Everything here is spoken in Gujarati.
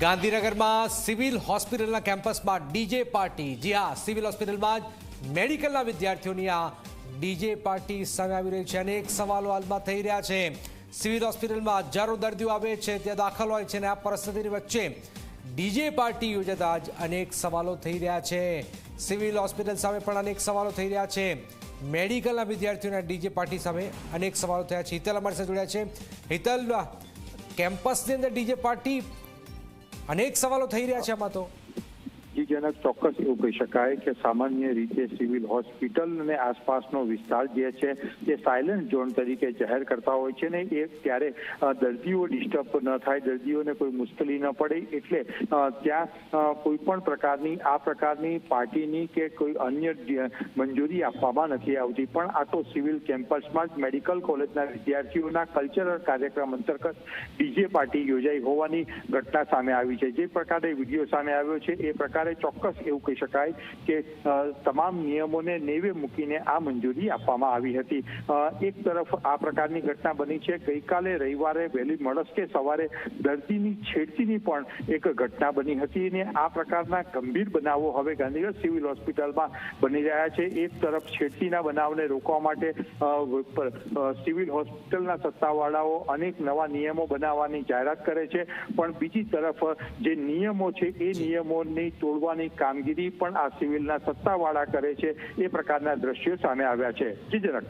ગાંધીનગરમાં સિવિલ હોસ્પિટલના કેમ્પસમાં ડીજે પાર્ટી। જી હા, સિવિલ હોસ્પિટલમાં જ મેડિકલના વિદ્યાર્થીઓની આ ડીજે પાર્ટી સામે આવી રહી છે। અનેક સવાલો હાલમાં થઈ રહ્યા છે। સિવિલ હોસ્પિટલમાં હજારો દર્દીઓ આવે છે, ત્યાં દાખલ હોય છે, અને આ પરિસ્થિતિની વચ્ચે ડીજે પાર્ટી યોજાતા જ અનેક સવાલો થઈ રહ્યા છે। સિવિલ હોસ્પિટલ સામે પણ અનેક સવાલો થઈ રહ્યા છે। મેડિકલના વિદ્યાર્થીઓના ડીજે પાર્ટી સામે અનેક સવાલો થયા છે। હિતલ અમારી સાથે જોડ્યા છે। હિતલ, કેમ્પસની અંદર ડીજે પાર્ટી, અનેક સવાલો થઈ રહ્યા છે આમાં તો। જનક ચોક્કસ એવું કહી શકાય કે સામાન્ય રીતે સિવિલ હોસ્પિટલ અને આસપાસનો વિસ્તાર જે છે તે સાયલન્ટ ઝોન તરીકે જાહેર કરતા હોય છે ને એ ત્યારે દર્દીઓ ડિસ્ટર્બ ન થાય, દર્દીઓને કોઈ મુશ્કેલી ન પડે, એટલે ત્યાં કોઈ પણ પ્રકારની આ પ્રકારની પાર્ટીની કે કોઈ અન્ય મંજૂરી આપવામાં નથી આવતી। પણ આ તો સિવિલ કેમ્પસમાં જ મેડિકલ કોલેજના વિદ્યાર્થીઓના કલ્ચરલ કાર્યક્રમ અંતર્ગત ડીજે પાર્ટી યોજાઈ હોવાની ઘટના સામે આવી છે। જે પ્રકારે વિડીયો સામે આવ્યો છે એ પ્રકારે ચોક્કસ એવું કહી શકાય કે તમામ નિયમોને નેવે મૂકીને આ મંજૂરી આપવામાં આવી હતી। એક તરફ આ પ્રકારની ઘટના બની છે, ગઈકાલે રવિવારે વહેલી મળસ્કે સવારે દર્દીની છેડતીની પણ એક ઘટના બની હતી, અને આ પ્રકારના ગંભીર બનાવો હવે ગાંધીનગર સિવિલ હોસ્પિટલમાં બની રહ્યા છે। એક તરફ છેડતીના બનાવને રોકવા માટે સિવિલ હોસ્પિટલના સત્તાવાળાઓ અનેક નવા નિયમો બનાવવાની જાહેરાત કરે છે, પણ બીજી તરફ જે નિયમો છે એ નિયમોની તોડવાની કામગીરી પણ આ સિવિલના સત્તાવાળા કરે છે। એ પ્રકારના દ્રશ્યો સામે આવ્યા છે। જી જનક।